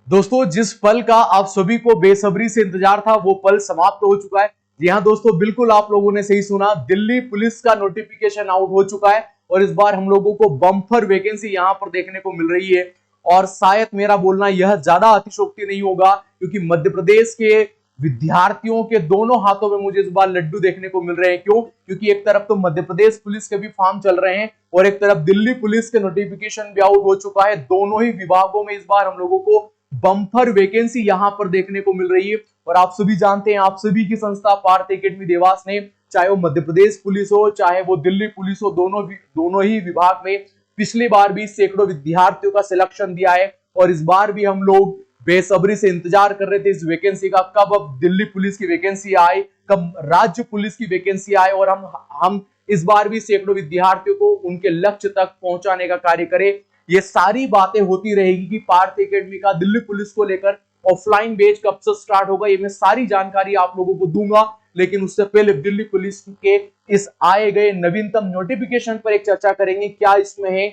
दोस्तों, जिस पल का आप सभी को बेसब्री से इंतजार था वो पल समाप्त हो चुका है। जी हाँ दोस्तों, बिल्कुल आप लोगों ने सही सुना, दिल्ली पुलिस का नोटिफिकेशन आउट हो चुका है और इस बार हम लोगों को बम्पर वैकेंसी यहां पर देखने को मिल रही है। और शायद मेरा बोलना यह ज्यादा अतिशोक्ति नहीं होगा, क्योंकि मध्य प्रदेश के विद्यार्थियों के दोनों हाथों में मुझे इस बार लड्डू देखने को मिल रहे हैं। क्यों? क्योंकि एक तरफ तो मध्य प्रदेश पुलिस के भी फॉर्म चल रहे हैं और एक तरफ दिल्ली पुलिस के नोटिफिकेशन भी आउट हो चुका है। दोनों ही विभागों में इस बार हम लोगों को बम्पर वैकेंसी यहां पर देखने को मिल रही है। और आप सभी जानते हैं, आप सभी की संस्था पार्थ एकेडमी देवास ने, चाहे वो मध्य प्रदेश पुलिस हो चाहे वो दिल्ली पुलिस हो, दोनों ही विभाग में पिछली बार भी सैकड़ों विद्यार्थियों का सिलेक्शन दिया है। और इस बार भी हम लोग बेसब्री से इंतजार कर रहे थे इस वैकेंसी का, कब अब दिल्ली पुलिस की वैकेंसी आए, कब राज्य पुलिस की वैकेंसी आए और हम इस बार भी सैकड़ों विद्यार्थियों को उनके लक्ष्य तक पहुंचाने का कार्य करें। ये सारी बातें होती रहेगी कि पार्थ एकेडमी का दिल्ली पुलिस को लेकर ऑफलाइन बैच कब से स्टार्ट होगा, ये मैं सारी जानकारी आप लोगों को दूंगा। लेकिन उससे पहले दिल्ली पुलिस के इस आए गए नवीनतम नोटिफिकेशन पर एक चर्चा करेंगे। क्या इसमें है,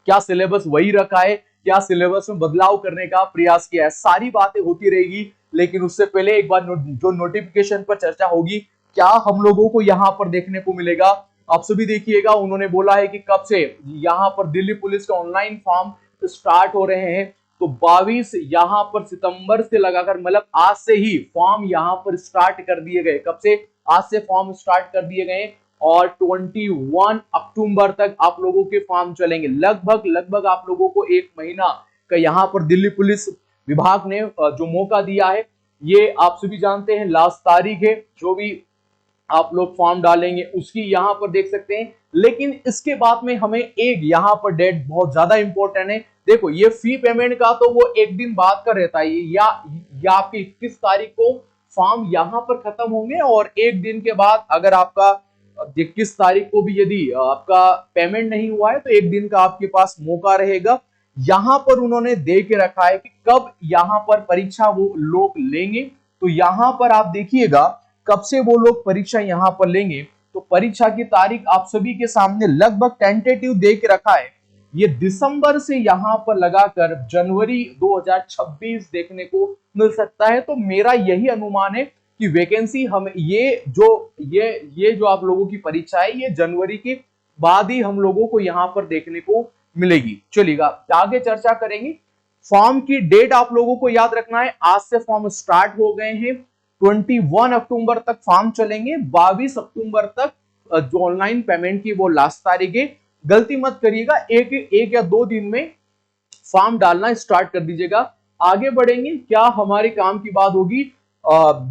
क्या सिलेबस वही रखा है, क्या सिलेबस में बदलाव करने का प्रयास किया है, सारी बातें होती रहेगी। लेकिन उससे पहले एक बार जो नोटिफिकेशन पर चर्चा होगी, क्या हम लोगों को यहां पर देखने को मिलेगा। आप सभी देखिएगा, उन्होंने बोला है कि कब से यहां पर दिल्ली पुलिस के ऑनलाइन फॉर्म स्टार्ट हो रहे हैं। तो 22 यहां पर सितंबर से लगाकर, मतलब आज से ही फॉर्म यहां पर स्टार्ट कर दिए गए। कब से? आज से फॉर्म स्टार्ट कर दिए गए और 21 अक्टूबर तक आप लोगों के फॉर्म चलेंगे। लगभग आप लोगों को एक महीना का यहाँ पर दिल्ली पुलिस विभाग ने जो मौका दिया है, ये आप सभी जानते हैं लास्ट तारीख है। जो भी आप लोग फॉर्म डालेंगे उसकी यहाँ पर देख सकते हैं। लेकिन इसके बाद में हमें एक यहाँ पर डेट बहुत ज्यादा इंपॉर्टेंट है। देखो, ये फी पेमेंट का तो वो एक दिन बाद का रहता है, या आपकी 21 तारीख को फॉर्म यहाँ पर खत्म होंगे और एक दिन के बाद अगर आपका 21 तारीख को भी यदि आपका पेमेंट नहीं हुआ है तो एक दिन का आपके पास मौका रहेगा। यहां पर उन्होंने दे के रखा है कि कब यहां पर परीक्षा वो लोग लेंगे। तो यहां पर आप देखिएगा कब से वो लोग परीक्षा यहां पर लेंगे। तो परीक्षा की तारीख आप सभी के सामने लगभग टेंटेटिव दे के रखा है। ये दिसंबर से यहां पर लगाकर जनवरी 2026 देखने को मिल सकता है। तो मेरा यही अनुमान है कि वैकेंसी हम ये जो आप लोगों की परीक्षा है, ये जनवरी के बाद ही हम लोगों को यहां पर देखने को मिलेगी। चलिएगा आगे चर्चा करेंगे। फॉर्म की डेट आप लोगों को याद रखना है, आज से फॉर्म स्टार्ट हो गए हैं। 21 अक्टूबर तक फॉर्म चलेंगे, 22 अक्टूबर तक जो ऑनलाइन पेमेंट की वो लास्ट तारीख है। गलती मत करिएगा, एक या दो दिन में फॉर्म डालना स्टार्ट कर दीजिएगा। आगे बढ़ेंगे, क्या हमारे काम की बात होगी।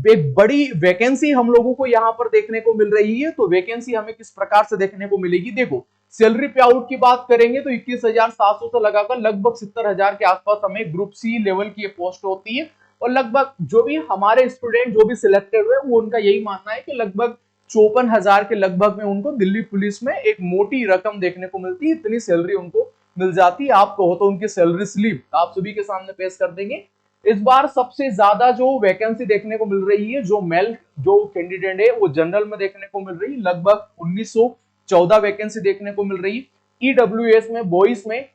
एक बड़ी वैकेंसी हम लोगों को यहां पर देखने को मिल रही है। तो वैकेंसी हमें किस प्रकार से देखने को मिलेगी, देखो सैलरी पे आउट की बात करेंगे तो 21,700 से लगाकर लगभग 70,000 के आसपास हमें ग्रुप सी लेवल की पोस्ट होती है। और लगभग जो भी हमारे स्टूडेंट जो भी सिलेक्टेड हुए, वो उनका यही मानना है कि लगभग 54,000 के लगभग में उनको दिल्ली पुलिस में एक मोटी रकम देखने को मिलती है। इतनी सैलरी उनको मिल जाती है। आप कहो तो उनकी सैलरी स्लिप आप सभी के सामने पेश कर देंगे। इस बार सबसे ज्यादा जो वैकेंसी देखने को मिल रही है, जो मेल जो कैंडिडेट है वो जनरल में देखने को मिल रही है, लगभग 1914 वैकेंसी देखने को मिल रही है। ईडब्ल्यूएस में बॉयज में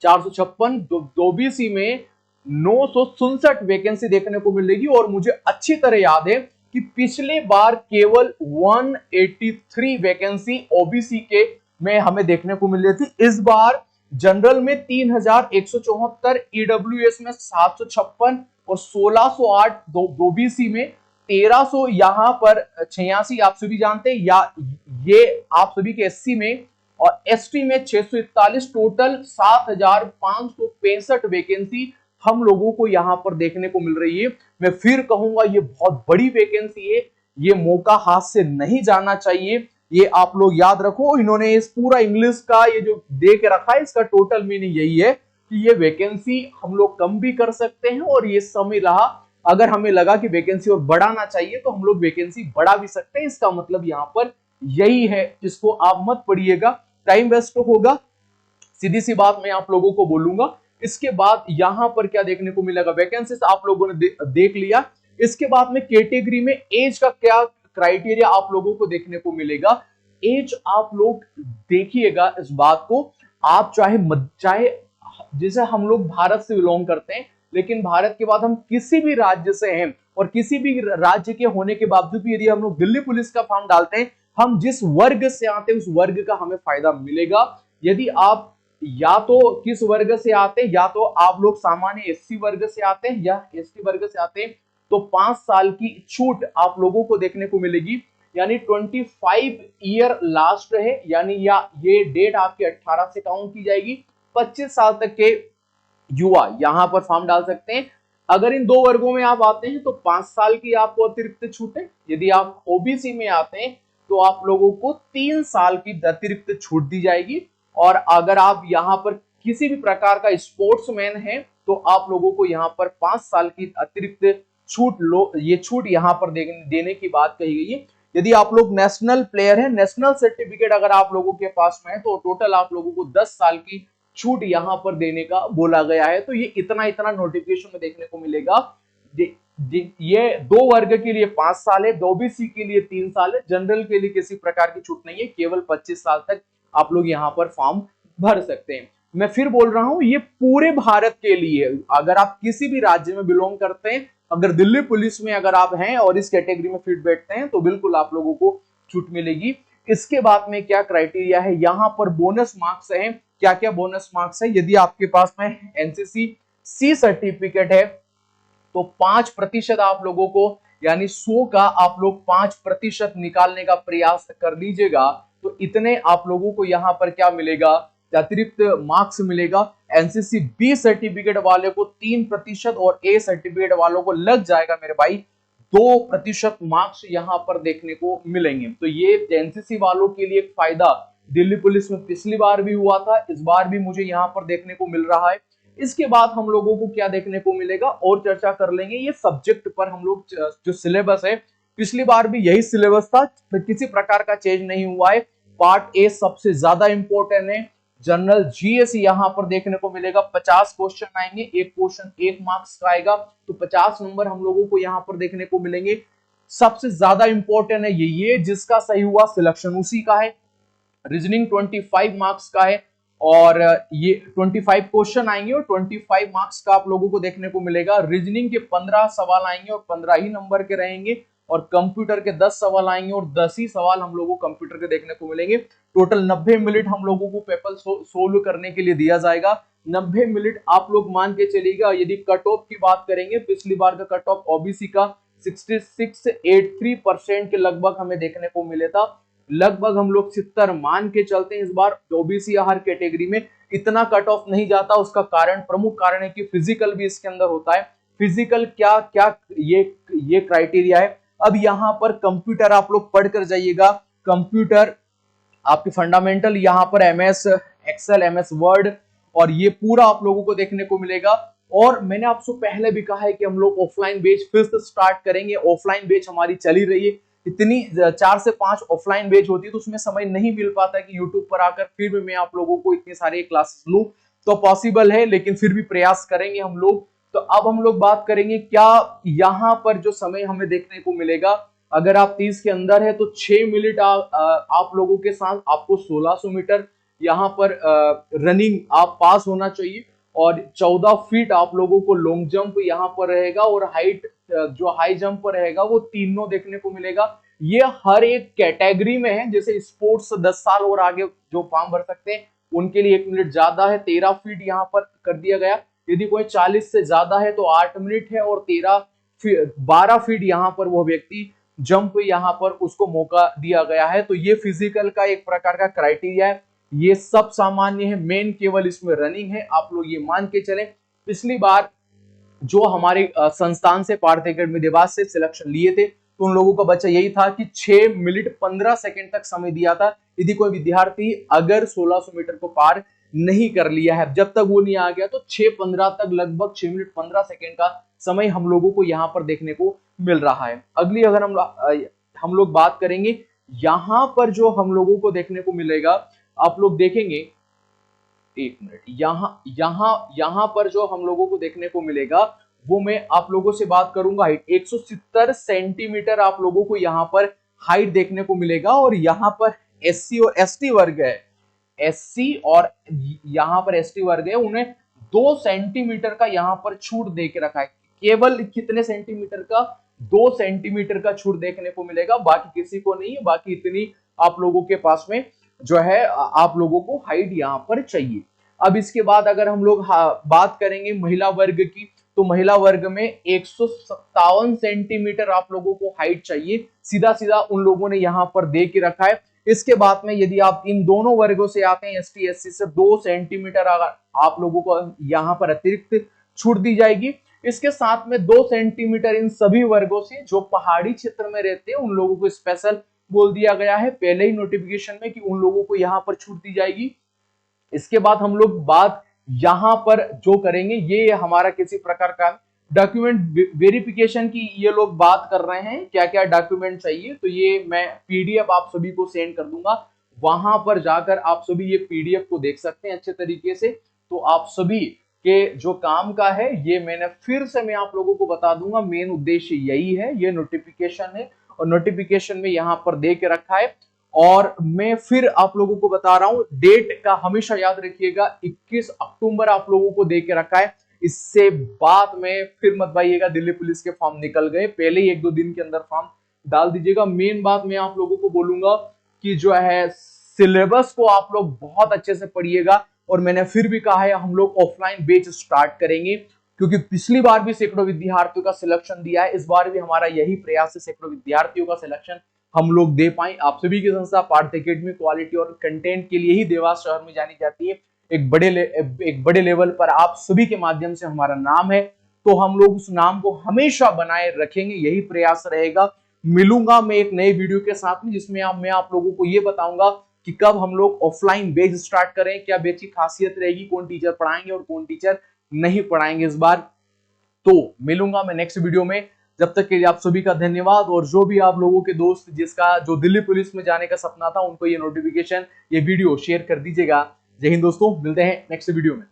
456, ओबीसी में 967 वैकेंसी देखने को मिलेगी। और मुझे अच्छी तरह याद है कि पिछले बार केवल 183 वैकेंसी ओबीसी के में हमें देखने को मिल रही थी। इस बार जनरल में 3,174, ईडब्ल्यूएस में 756 और 1,608 ओबीसी में 1,300 यहां पर 86 आप सभी जानते हैं, या ये आप सभी के एससी में और एसटी में 641, टोटल 7,565 वैकेंसी हम लोगों को यहां पर देखने को मिल रही है। मैं फिर कहूंगा ये बहुत बड़ी वैकेंसी है, ये मौका हाथ से नहीं जाना चाहिए। ये आप लोग याद रखो। इन्होंने इस पूरा इंग्लिश का ये जो दे के रखा है, इसका टोटल मीनिंग यही है कि ये वैकेंसी हम लोग कम भी कर सकते हैं और ये समय रहा, अगर हमें लगा कि वैकेंसी और बढ़ाना चाहिए तो हम लोग वैकेंसी बढ़ा भी सकते हैं। इसका मतलब यहाँ पर यही है, जिसको आप मत पढ़िएगा, टाइम वेस्ट होगा। सीधी सी बात मैं आप लोगों को बोलूंगा। इसके बाद यहां पर क्या देखने को मिलेगा, वैकेंसीज आप लोगों ने देख लिया। इसके बाद में कैटेगरी में एज का क्या क्राइटेरिया आप लोगों को देखने को मिलेगा। एज आप लोग देखिएगा इस बात को, आप चाहे जैसे हम लोग भारत से बिलोंग करते हैं, लेकिन भारत के बाद हम किसी भी राज्य से हैं और किसी भी राज्य के होने के बावजूद भी यदि हम लोग दिल्ली पुलिस का फॉर्म डालते हैं, हम जिस वर्ग से आते हैं उस वर्ग का हमें फायदा मिलेगा। यदि आप या तो किस वर्ग से आते हैं, या तो आप लोग सामान्य एससी वर्ग से आते हैं या एसटी वर्ग से आते हैं, तो 5 साल की छूट आप लोगों को देखने को मिलेगी। यानी 25 ईयर लास्ट है, यानी या ये डेट आपकी 18 से काउंट की जाएगी। 25 साल तक के युवा यहां पर फॉर्म डाल सकते हैं। अगर इन दो वर्गों में आप आते हैं तो 5 साल की आपको अतिरिक्त छूट है। यदि आप ओबीसी में आते हैं तो आप लोगों को 3 साल की अतिरिक्त छूट दी जाएगी। और अगर आप यहाँ पर किसी भी प्रकार का स्पोर्ट्समैन है तो आप लोगों को यहाँ पर 5 साल की अतिरिक्त छूट ये छूट यहाँ पर देने की बात कही गई है। यदि आप लोग नेशनल प्लेयर है, नेशनल सर्टिफिकेट अगर आप लोगों के पास में है, तो टोटल आप लोगों को 10 साल की छूट यहाँ पर देने का बोला गया है। तो ये इतना नोटिफिकेशन में देखने को मिलेगा। ये दो वर्ग के लिए 5 साल है, ओबीसी के लिए 3 साल है, जनरल के लिए किसी प्रकार की छूट नहीं है, केवल 25 साल तक आप लोग यहाँ पर फॉर्म भर सकते हैं। मैं फिर बोल रहा हूं, ये पूरे भारत के लिए, अगर आप किसी भी राज्य में बिलोंग करते हैं, अगर दिल्ली पुलिस में अगर आप हैं और इस कैटेगरी में फिट बैठते हैं, तो बिल्कुल आप लोगों को छूट मिलेगी। इसके बाद में क्या क्राइटेरिया है, यहाँ पर बोनस मार्क्स है। क्या क्या बोनस मार्क्स है? यदि आपके पास में एनसीसी सी सर्टिफिकेट है तो 5% आप लोगों को, यानी 100 का आप लोग 5% निकालने का प्रयास कर लीजिएगा, तो इतने आप लोगों को यहाँ पर क्या मिलेगा, अतिरिक्त मार्क्स मिलेगा। एनसीसी बी सर्टिफिकेट वाले को 3% और ए सर्टिफिकेट वालों को लग जाएगा मेरे भाई 2% मार्क्स यहाँ पर देखने को मिलेंगे। तो ये एनसीसी वालों के लिए एक फायदा दिल्ली पुलिस में पिछली बार भी हुआ था, इस बार भी मुझे यहाँ पर देखने को मिल रहा है। इसके बाद हम लोगों को क्या देखने को मिलेगा और चर्चा कर लेंगे ये सब्जेक्ट पर। हम लोग जो सिलेबस है, पिछली बार भी यही सिलेबस था, तो किसी प्रकार का चेंज नहीं हुआ है। पार्ट ए सबसे ज्यादा इंपॉर्टेंट है। जनरल जीएस यहाँ पर देखने को मिलेगा, 50 क्वेश्चन आएंगे, एक क्वेश्चन 1 मार्क्स का आएगा, तो 50 नंबर हम लोगों को यहाँ पर देखने को मिलेंगे। सबसे ज्यादा इंपॉर्टेंट है ये जिसका सही हुआ सिलेक्शन उसी का है। रीजनिंग 25 मार्क्स का है और ये 25 क्वेश्चन आएंगे और 25 मार्क्स का आप लोगों को देखने को मिलेगा। रीजनिंग के 15 सवाल आएंगे और 15 ही नंबर के रहेंगे, और कंप्यूटर के 10 सवाल आएंगे और 10 ही सवाल हम लोगों को कंप्यूटर के देखने को मिलेंगे। टोटल 90 मिनट हम लोगों को पेपर सोल्व करने के लिए दिया जाएगा। 90 मिनट आप लोग मान के चलिएगा। यदि कट ऑफ की बात करेंगे, पिछली बार का कट ऑफ ओबीसी का 6683% के लगभग हमें देखने को मिले था। लगभग हम लोग 70 मान के चलते हैं। इस बार ओबीसी हर कैटेगरी में इतना कट ऑफ नहीं जाता। उसका कारण, प्रमुख कारण है कि फिजिकल भी इसके अंदर होता है। फिजिकल क्या क्या ये क्राइटेरिया है। अब यहाँ पर कंप्यूटर आप लोग पढ़ कर जाइएगा। कंप्यूटर आपके फंडामेंटल यहाँ पर एमएस एक्सेल, एमएस वर्ड, और ये पूरा आप लोगों को देखने को मिलेगा। और मैंने आपसे पहले भी कहा है कि हम लोग ऑफलाइन बैच फिर से स्टार्ट करेंगे। ऑफलाइन बैच हमारी चली रही है, इतनी 4 से 5 ऑफलाइन बैच होती है, तो उसमें समय नहीं मिल पाता कि यूट्यूब पर आकर फिर भी मैं आप लोगों को इतनी सारी क्लासेस लूं। तो पॉसिबल है, लेकिन फिर भी प्रयास करेंगे हम लोग। तो अब हम लोग बात करेंगे क्या यहाँ पर जो समय हमें देखने को मिलेगा। अगर आप 30 के अंदर है तो 6 मिनट आप लोगों के साथ आपको 1600 मीटर यहाँ पर रनिंग आप पास होना चाहिए, और 14 फीट आप लोगों को लॉन्ग जंप यहाँ पर रहेगा, और हाइट जो हाई जंप पर रहेगा वो तीनों देखने को मिलेगा। ये हर एक कैटेगरी में है। जैसे स्पोर्ट्स 10 साल और आगे जो फॉर्म भर सकते हैं उनके लिए 1 मिनट ज्यादा है, 13 फीट यहाँ पर कर दिया गया। यदि कोई 40 से ज्यादा है तो 8 मिनट है, और 12 फीट यहाँ पर वो व्यक्ति जंप यहाँ पर उसको मौका दिया गया है। तो ये फिजिकल का एक प्रकार का क्राइटेरिया है। ये सब सामान्य है, मेन केवल इसमें रनिंग है। आप लोग ये मान के चलें, पिछली बार जो हमारे संस्थान से पार्थ एकेडमी देवास से सिलेक्शन लिए थे, तो उन लोगों का बच्चा यही था कि 6 मिनट 15 सेकंड तक समय दिया था। यदि कोई विद्यार्थी अगर 1600 मीटर को पार नहीं कर लिया है, जब तक वो नहीं आ गया, तो 6:15 तक लगभग 6 मिनट 15 सेकंड का समय हम लोगों को यहाँ पर देखने को मिल रहा है। अगली अगर हम लोग बात करेंगे, यहाँ पर जो हम लोगों को देखने को मिलेगा, आप लोग देखेंगे, 1 मिनट, यहाँ पर जो हम लोगों को देखने को मिलेगा वो मैं आप लोगों से बात करूंगा। हाइट 170 सेंटीमीटर आप लोगों को यहाँ पर हाइट देखने को मिलेगा। और यहाँ पर एससी और एसटी वर्ग है, एससी और यहाँ पर एसटी वर्ग है, उन्हें 2 सेंटीमीटर का यहाँ पर छूट दे के रखा है। केवल कितने सेंटीमीटर का? 2 सेंटीमीटर का छूट देखने को मिलेगा, बाकी किसी को नहीं है। बाकी इतनी आप लोगों के पास में जो है आप लोगों को हाइट यहाँ पर चाहिए। अब इसके बाद अगर हम लोग बात करेंगे महिला वर्ग की, तो महिला वर्ग में 157 सेंटीमीटर आप लोगों को हाइट चाहिए। सीधा सीधा उन लोगों ने यहाँ पर दे के रखा है। इसके बाद में यदि आप इन दोनों वर्गों से आते हैं, एसटी एससी से 2 सेंटीमीटर आप लोगों को यहाँ पर अतिरिक्त छूट दी जाएगी। इसके साथ में 2 सेंटीमीटर इन सभी वर्गों से जो पहाड़ी क्षेत्र में रहते हैं उन लोगों को स्पेशल बोल दिया गया है पहले ही नोटिफिकेशन में कि उन लोगों को यहाँ पर छूट दी जाएगी। इसके बाद हम लोग बात यहाँ पर जो करेंगे, ये हमारा किसी प्रकार का डॉक्यूमेंट वेरिफिकेशन की ये लोग बात कर रहे हैं, क्या क्या डॉक्यूमेंट चाहिए। तो ये मैं पीडीएफ आप सभी को सेंड कर दूंगा, वहां पर जाकर आप सभी ये पीडीएफ को देख सकते हैं अच्छे तरीके से। तो आप सभी के जो काम का है ये मैंने फिर से मैं आप लोगों को बता दूंगा, मेन उद्देश्य यही है। ये नोटिफिकेशन है और नोटिफिकेशन में यहाँ पर दे के रखा है। और मैं फिर आप लोगों को बता रहा हूं, डेट का हमेशा याद रखिएगा, 21 अक्टूबर आप लोगों को दे के रखा है। इससे बाद में फिर मत भाइएगा दिल्ली पुलिस के फॉर्म निकल गए, पहले ही 1-2 दिन के अंदर फॉर्म डाल दीजिएगा। मेन बात मैं आप लोगों को बोलूंगा कि जो है सिलेबस को आप लोग बहुत अच्छे से पढ़िएगा। और मैंने फिर भी कहा है हम लोग ऑफलाइन बैच स्टार्ट करेंगे, क्योंकि पिछली बार भी सैकड़ों विद्यार्थियों का सिलेक्शन दिया है। इस बार भी हमारा यही प्रयास है सैकड़ों विद्यार्थियों का सिलेक्शन हम लोग दे पाए। आप सभी की संस्था पार्थ एकेडमी क्वालिटी और कंटेंट के लिए ही देवास शहर में जानी जाती है। एक बड़े लेवल पर आप सभी के माध्यम से हमारा नाम है, तो हम लोग उस नाम को हमेशा बनाए रखेंगे, यही प्रयास रहेगा। मिलूंगा मैं एक नए वीडियो के साथ में, जिसमें मैं आप लोगों को ये बताऊंगा कि कब हम लोग ऑफलाइन बैच स्टार्ट करें, क्या बैच की खासियत रहेगी, कौन टीचर पढ़ाएंगे और कौन टीचर नहीं पढ़ाएंगे इस बार। तो मिलूंगा मैं नेक्स्ट वीडियो में, जब तक के लिए आप सभी का धन्यवाद। और जो भी आप लोगों के दोस्त जिसका जो दिल्ली पुलिस में जाने का सपना था, उनको ये नोटिफिकेशन ये वीडियो शेयर कर दीजिएगा। जय हिंद दोस्तों, मिलते हैं नेक्स्ट वीडियो में।